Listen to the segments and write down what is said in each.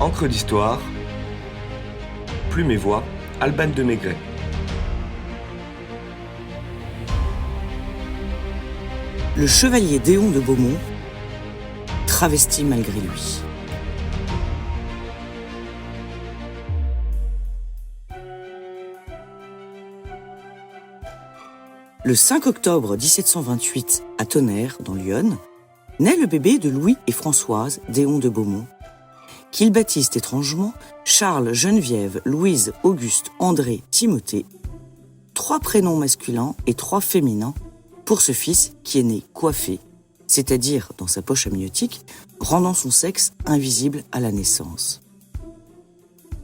Encre d'histoire, Plume et Voix, Alban de Maigret. Le chevalier Déon de Beaumont, travesti malgré lui. Le 5 octobre 1728, à Tonnerre, dans l'Yonne, naît le bébé de Louis et Françoise Déon de Beaumont, qu'ils baptisent étrangement Charles, Geneviève, Louise, Auguste, André, Timothée, 3 prénoms masculins et 3 féminins pour ce fils qui est né coiffé, c'est-à-dire dans sa poche amniotique, rendant son sexe invisible à la naissance.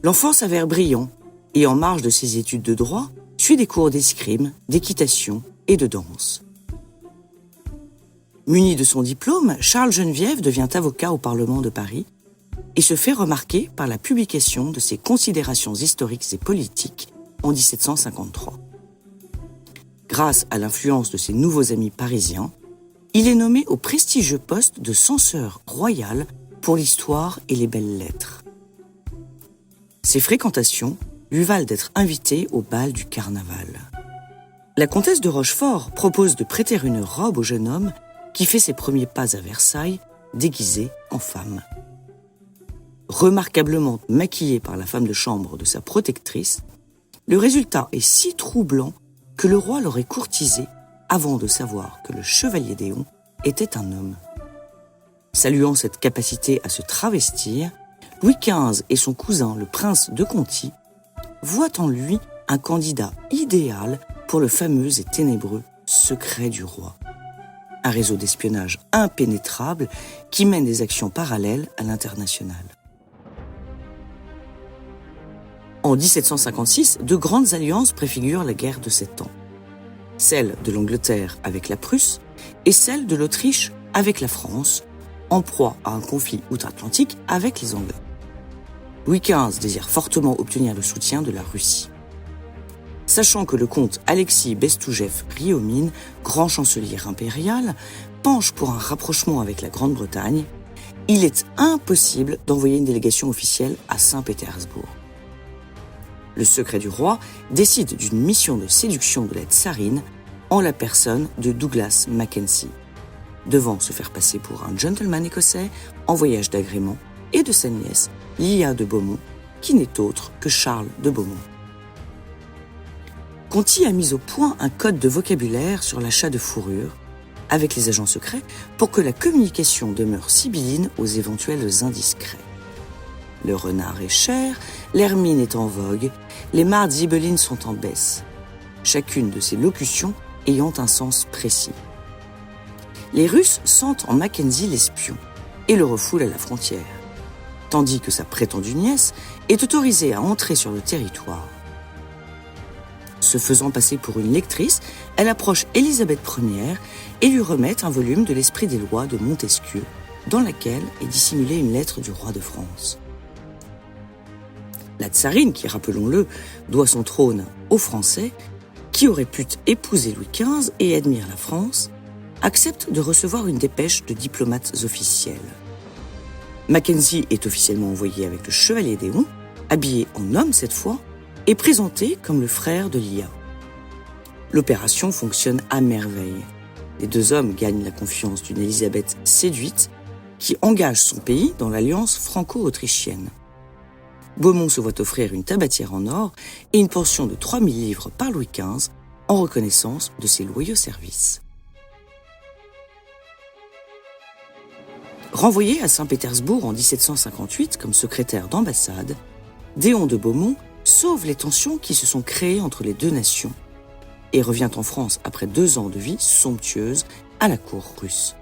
L'enfant s'avère brillant et en marge de ses études de droit, suit des cours d'escrime, d'équitation et de danse. Muni de son diplôme, Charles Geneviève devient avocat au Parlement de Paris et se fait remarquer par la publication de ses considérations historiques et politiques en 1753. Grâce à l'influence de ses nouveaux amis parisiens, il est nommé au prestigieux poste de censeur royal pour l'histoire et les belles lettres. Ses fréquentations lui valent d'être invité au bal du carnaval. La comtesse de Rochefort propose de prêter une robe au jeune homme qui fait ses premiers pas à Versailles, déguisé en femme. Remarquablement maquillé par la femme de chambre de sa protectrice, le résultat est si troublant que le roi l'aurait courtisé avant de savoir que le chevalier Déon était un homme. Saluant cette capacité à se travestir, Louis XV et son cousin, le prince de Conti, voient en lui un candidat idéal pour le fameux et ténébreux secret du roi. Un réseau d'espionnage impénétrable qui mène des actions parallèles à l'international. En 1756, 2 grandes alliances préfigurent la guerre de 7 ans. Celle de l'Angleterre avec la Prusse et celle de l'Autriche avec la France, en proie à un conflit outre-Atlantique avec les Anglais. Louis XV désire fortement obtenir le soutien de la Russie. Sachant que le comte Alexis Bestoujev-Riomine, grand chancelier impérial, penche pour un rapprochement avec la Grande-Bretagne, il est impossible d'envoyer une délégation officielle à Saint-Pétersbourg. Le secret du roi décide d'une mission de séduction de la tsarine en la personne de Douglas Mackenzie, devant se faire passer pour un gentleman écossais en voyage d'agrément et de sa nièce, Lia de Beaumont, qui n'est autre que Charles de Beaumont. Conti a mis au point un code de vocabulaire sur l'achat de fourrures avec les agents secrets pour que la communication demeure sibylline aux éventuels indiscrets. Le renard est cher, l'hermine est en vogue, les mardes zibelines sont en baisse, chacune de ces locutions ayant un sens précis. Les Russes sentent en Mackenzie l'espion et le refoulent à la frontière, tandis que sa prétendue nièce est autorisée à entrer sur le territoire. Se faisant passer pour une lectrice, elle approche Élisabeth Ier et lui remet un volume de l'Esprit des lois de Montesquieu, dans laquelle est dissimulée une lettre du roi de France. La tsarine, qui, rappelons-le, doit son trône aux Français, qui auraient pu épouser Louis XV et admire la France, accepte de recevoir une dépêche de diplomates officiels. Mackenzie est officiellement envoyé avec le chevalier Déon, habillé en homme cette fois, et présenté comme le frère de Lia. L'opération fonctionne à merveille. Les 2 hommes gagnent la confiance d'une Élisabeth séduite qui engage son pays dans l'alliance franco-autrichienne. Beaumont se voit offrir une tabatière en or et une pension de 3000 livres par Louis XV en reconnaissance de ses loyaux services. Renvoyé à Saint-Pétersbourg en 1758 comme secrétaire d'ambassade, Déon de Beaumont sauve les tensions qui se sont créées entre les 2 nations et revient en France après 2 ans de vie somptueuse à la cour russe.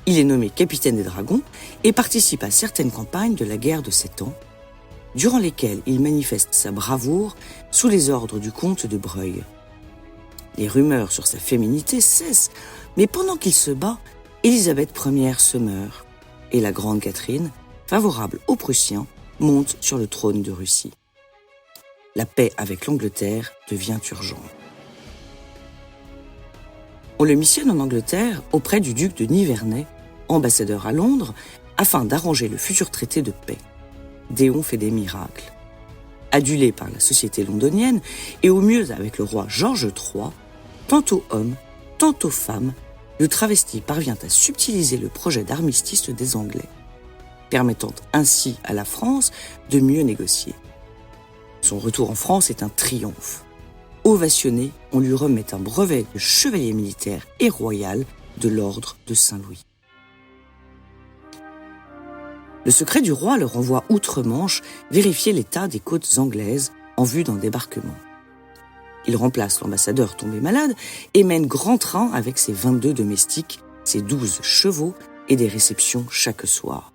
Il est nommé capitaine des dragons et participe à certaines campagnes de la guerre de 7 ans, durant lesquelles il manifeste sa bravoure sous les ordres du comte de Breuil. Les rumeurs sur sa féminité cessent, mais pendant qu'il se bat, Élisabeth Ier se meurt et la grande Catherine, favorable aux Prussiens, monte sur le trône de Russie. La paix avec l'Angleterre devient urgente. On le missionne en Angleterre auprès du duc de Nivernais, ambassadeur à Londres, afin d'arranger le futur traité de paix. Déon fait des miracles. Adulé par la société londonienne et au mieux avec le roi George III, tantôt homme, tantôt femme, le travesti parvient à subtiliser le projet d'armistice des Anglais, permettant ainsi à la France de mieux négocier. Son retour en France est un triomphe. Ovationné, on lui remet un brevet de chevalier militaire et royal de l'ordre de Saint-Louis. Le secret du roi le renvoie outre-Manche vérifier l'état des côtes anglaises en vue d'un débarquement. Il remplace l'ambassadeur tombé malade et mène grand train avec ses 22 domestiques, ses 12 chevaux et des réceptions chaque soir.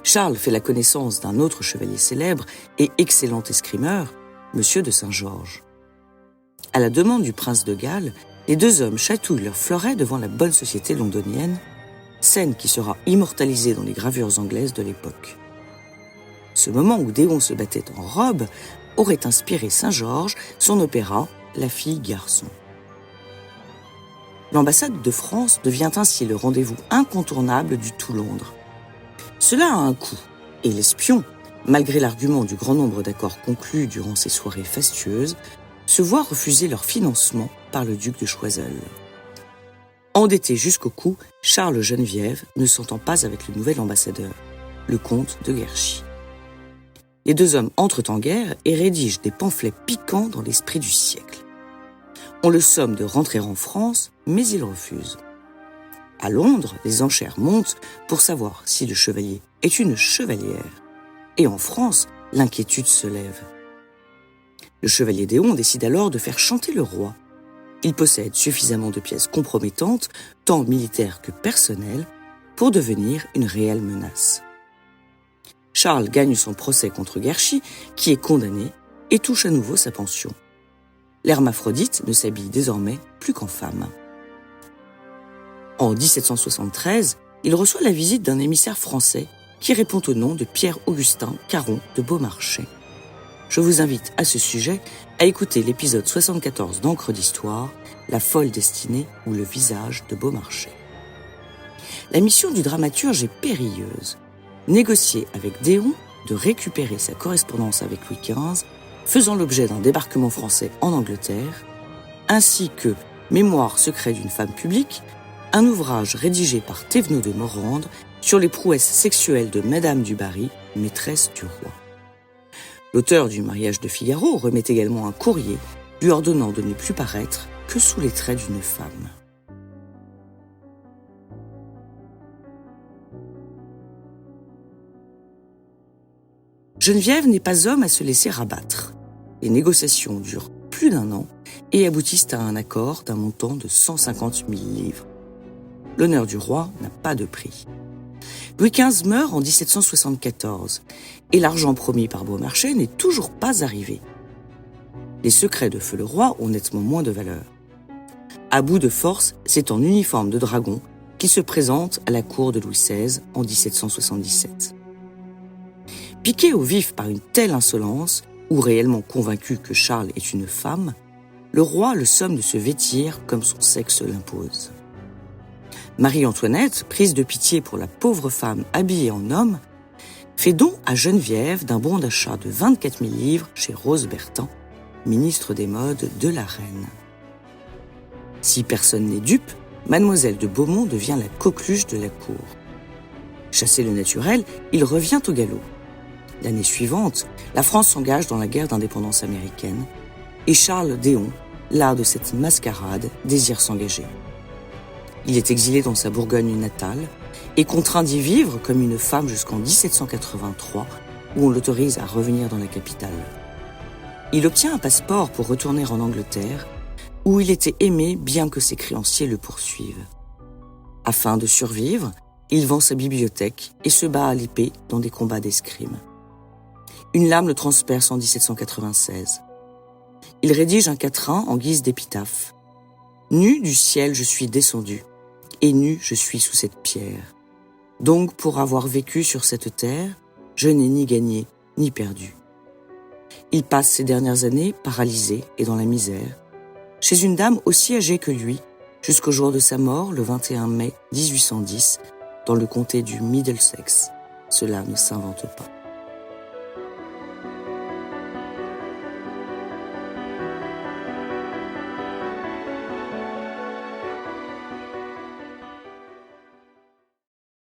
Charles fait la connaissance d'un autre chevalier célèbre et excellent escrimeur, Monsieur de Saint-Georges. À la demande du prince de Galles, les deux hommes chatouillent leurs fleurets devant la bonne société londonienne, scène qui sera immortalisée dans les gravures anglaises de l'époque. Ce moment où Déon se battait en robe aurait inspiré Saint-Georges son opéra « La fille garçon ». L'ambassade de France devient ainsi le rendez-vous incontournable du tout Londres. Cela a un coût, et l'espion, malgré l'argument du grand nombre d'accords conclus durant ces soirées fastueuses, se voit refuser leur financement par le duc de Choiseul. Endetté jusqu'au cou, Charles Geneviève ne s'entend pas avec le nouvel ambassadeur, le comte de Guerchy. Les deux hommes entrent en guerre et rédigent des pamphlets piquants dans l'esprit du siècle. On le somme de rentrer en France, mais il refuse. À Londres, les enchères montent pour savoir si le chevalier est une chevalière. Et en France, l'inquiétude se lève. Le chevalier Déon décide alors de faire chanter le roi. Il possède suffisamment de pièces compromettantes, tant militaires que personnelles, pour devenir une réelle menace. Charles gagne son procès contre Guerchy, qui est condamné, et touche à nouveau sa pension. L'hermaphrodite ne s'habille désormais plus qu'en femme. En 1773, il reçoit la visite d'un émissaire français qui répond au nom de Pierre-Augustin Caron de Beaumarchais. Je vous invite à ce sujet à écouter l'épisode 74 d'Encre d'Histoire, La folle destinée ou le visage de Beaumarchais. La mission du dramaturge est périlleuse. Négocier avec Déon de récupérer sa correspondance avec Louis XV, faisant l'objet d'un débarquement français en Angleterre, ainsi que Mémoires secrets d'une femme publique, un ouvrage rédigé par Thévenot de Morande sur les prouesses sexuelles de Madame du Barry, maîtresse du roi. L'auteur du Mariage de Figaro remet également un courrier lui ordonnant de ne plus paraître que sous les traits d'une femme. Geneviève n'est pas homme à se laisser abattre. Les négociations durent plus d'1 an et aboutissent à un accord d'un montant de 150 000 livres. L'honneur du roi n'a pas de prix. Louis XV meurt en 1774 et l'argent promis par Beaumarchais n'est toujours pas arrivé. Les secrets de Feu le Roi ont nettement moins de valeur. À bout de force, c'est en uniforme de dragon qu'il se présente à la cour de Louis XVI en 1777. Piqué au vif par une telle insolence, ou réellement convaincu que Charles est une femme, le roi le somme de se vêtir comme son sexe l'impose. Marie-Antoinette, prise de pitié pour la pauvre femme habillée en homme, fait don à Geneviève d'un bon d'achat de 24 000 livres chez Rose Bertin, ministre des Modes de la reine. Si personne n'est dupe, Mademoiselle de Beaumont devient la coqueluche de la cour. Chassé le naturel, il revient au galop. L'année suivante, la France s'engage dans la guerre d'indépendance américaine et Charles Déon, l'art de cette mascarade, désire s'engager. Il est exilé dans sa Bourgogne natale et contraint d'y vivre comme une femme jusqu'en 1783, où on l'autorise à revenir dans la capitale. Il obtient un passeport pour retourner en Angleterre, où il était aimé bien que ses créanciers le poursuivent. Afin de survivre, il vend sa bibliothèque et se bat à l'épée dans des combats d'escrime. Une lame le transperce en 1796. Il rédige un quatrain en guise d'épitaphe. « Nu du ciel je suis descendu, et nu je suis sous cette pierre. Donc pour avoir vécu sur cette terre, je n'ai ni gagné ni perdu. » Il passe ses dernières années paralysé et dans la misère, chez une dame aussi âgée que lui, jusqu'au jour de sa mort, le 21 mai 1810, dans le comté du Middlesex. Cela ne s'invente pas.